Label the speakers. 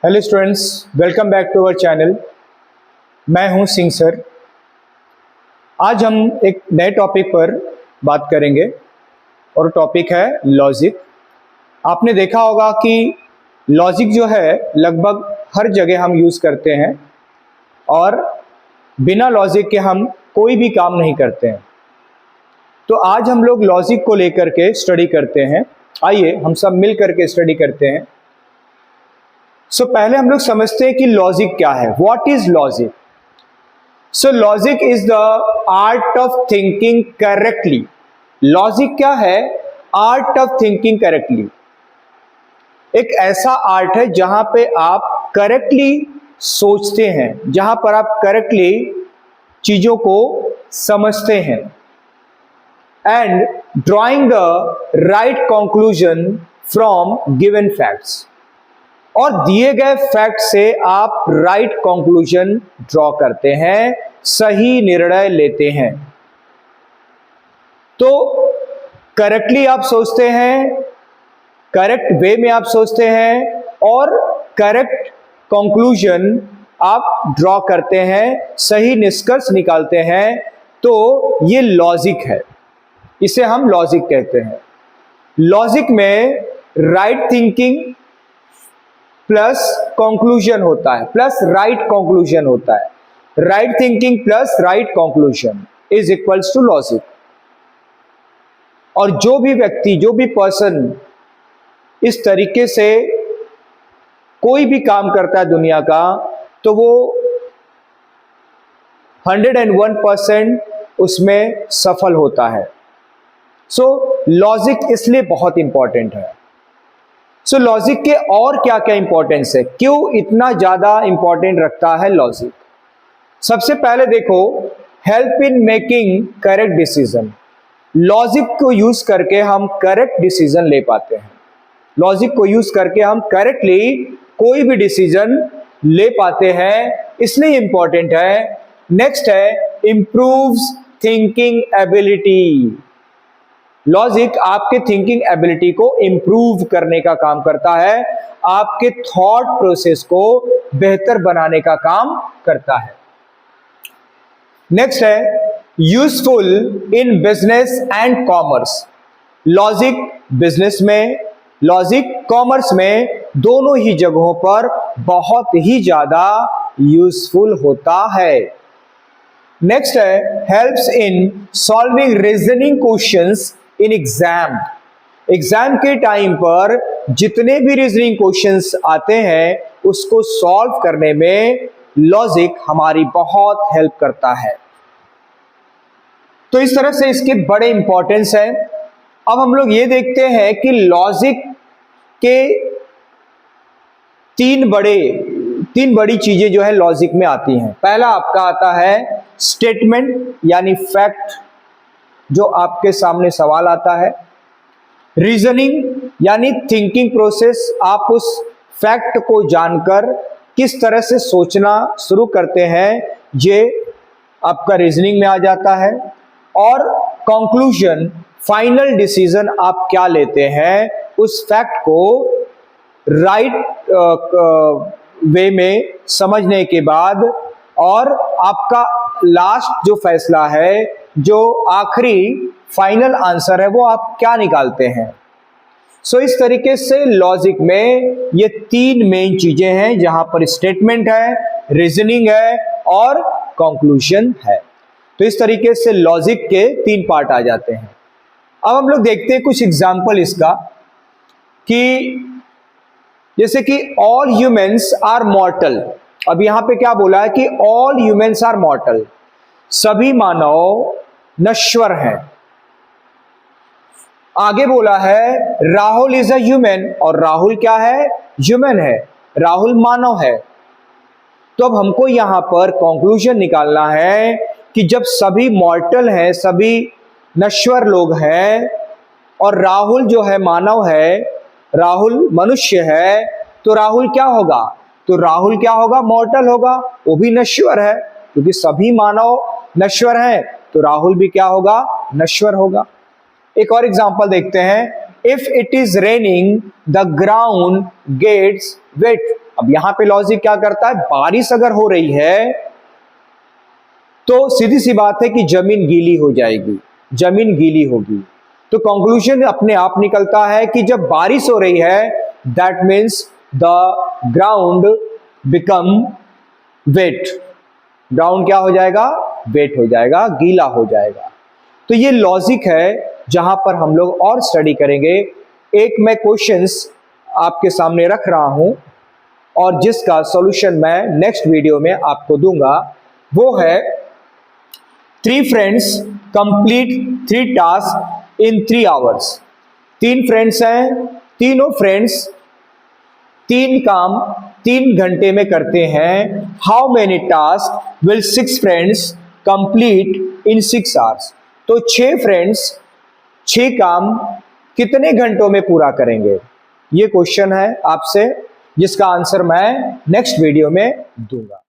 Speaker 1: Hello students, welcome back to our channel. मैं हूं Singh sir. आज हम एक नए टॉपिक पर बात करेंगे और टॉपिक है लॉजिक। आपने देखा होगा कि लॉजिक जो है लगभग हर जगह हम यूज़ करते हैं और बिना लॉजिक के हम कोई भी काम नहीं करते हैं। तो आज हम लोग लॉजिक को लेकर के स्टडी करते हैं। आइए हम सब मिल करके स्टडी करते हैं। पहले हम लोग समझते हैं कि लॉजिक क्या है। What is logic? Logic is the art of thinking correctly. Logic क्या है? Art of thinking correctly. एक ऐसा आर्ट है जहां पे आप करेक्टली सोचते हैं, जहां पर आप करेक्टली चीजों को समझते हैं and drawing the right conclusion from given facts. और दिए गए फैक्ट से आप राइट कंक्लूजन ड्रॉ करते हैं, सही निर्णय लेते हैं। तो करेक्टली आप सोचते हैं, करेक्ट वे में आप सोचते हैं और करेक्ट कंक्लूजन आप ड्रॉ करते हैं, सही निष्कर्ष निकालते हैं। तो ये लॉजिक है, इसे हम लॉजिक कहते हैं। लॉजिक में राइट थिंकिंग प्लस कंक्लूजन होता है, प्लस राइट कंक्लूजन होता है। Right thinking plus right conclusion is equals to logic. और जो भी व्यक्ति, जो भी पर्सन इस तरीके से कोई भी काम करता है दुनिया का, तो वो 101% उसमें सफल होता है। लॉजिक इसलिए बहुत इंपॉर्टेंट है। लॉजिक के और क्या क्या इंपॉर्टेंस है, क्यों इतना ज्यादा इंपॉर्टेंट रखता है लॉजिक? सबसे पहले देखो, help in making correct decision. Logic को यूज करके हम करेक्ट डिसीजन ले पाते हैं। लॉजिक को यूज करके हम करेक्टली कोई भी डिसीजन ले पाते हैं, इसलिए इंपॉर्टेंट है। नेक्स्ट है इंप्रूव्स थिंकिंग एबिलिटी। लॉजिक आपके थिंकिंग एबिलिटी को इंप्रूव करने का काम करता है, आपके थॉट प्रोसेस को बेहतर बनाने का काम करता है। नेक्स्ट है useful in business and commerce. Logic business में, लॉजिक कॉमर्स में, दोनों ही जगहों पर बहुत ही ज्यादा यूजफुल होता है। नेक्स्ट है helps in solving reasoning questions in exam. Exam के टाइम पर जितने भी रीजनिंग क्वेश्चंस आते हैं उसको सॉल्व करने में लॉजिक हमारी बहुत हेल्प करता है। तो इस तरह से इसके बड़े इंपॉर्टेंस है। अब हम लोग ये देखते हैं कि लॉजिक के तीन बड़ी चीजें जो है लॉजिक में आती हैं। पहला आपका आता है स्टेटमेंट यानी फैक्ट, जो आपके सामने सवाल आता है। रीजनिंग यानी थिंकिंग प्रोसेस, आप उस फैक्ट को जानकर किस तरह से सोचना शुरू करते हैं, ये आपका रीजनिंग में आ जाता है। और कंक्लूजन, फाइनल डिसीजन आप क्या लेते हैं उस फैक्ट को राइट वे में समझने के बाद, और आपका लास्ट जो फैसला है, जो आखिरी फाइनल आंसर है, वो आप क्या निकालते हैं। इस तरीके से लॉजिक में ये तीन मेन चीजें हैं, जहां पर स्टेटमेंट है, रीजनिंग है और कंक्लूजन है। तो इस तरीके से लॉजिक के तीन पार्ट आ जाते हैं। अब हम लोग देखते हैं कुछ एग्जाम्पल इसका, कि जैसे कि ऑल ह्यूमंस आर मॉर्टल। अब यहां पे क्या बोला है कि ऑल ह्यूमंस आर मॉर्टल, सभी मानव नश्वर हैं। आगे बोला है राहुल इज अ ह्यूमन, और राहुल क्या है? ह्यूमन है, राहुल मानव है। तो अब हमको यहां पर कंक्लूजन निकालना है कि जब सभी मॉर्टल हैं, सभी नश्वर लोग हैं, और राहुल जो है मानव है, राहुल मनुष्य है, तो राहुल क्या होगा? तो राहुल क्या होगा? मॉर्टल होगा, वो भी नश्वर है, क्योंकि सभी मानव नश्वर हैं, तो राहुल भी क्या होगा? नश्वर होगा। एक और एग्जांपल देखते हैं, if it is raining the ground gets wet. अब यहां पे लॉजिक क्या करता है, बारिश अगर हो रही है तो सीधी सी बात है कि जमीन गीली हो जाएगी, जमीन गीली होगी। तो कंक्लूजन अपने आप निकलता है कि जब बारिश हो रही है that means the ground become wait. Ground क्या हो जाएगा, वेट हो जाएगा, गीला हो जाएगा। तो ये लॉजिक है जहां पर हम लोग और स्टडी करेंगे। एक मैं क्वेश्चंस आपके सामने रख रहा हूं और जिसका सॉल्यूशन मैं नेक्स्ट वीडियो में आपको दूंगा। वो है 3 friends complete 3 task in 3 hours. 3 friends हैं, तीनों फ्रेंड्स 3 काम 3 घंटे में करते हैं। How many task will 6 friends complete in 6 hours. तो 6 फ्रेंड्स 6 काम कितने घंटों में पूरा करेंगे, ये क्वेश्चन है आपसे, जिसका आंसर मैं नेक्स्ट वीडियो में दूंगा।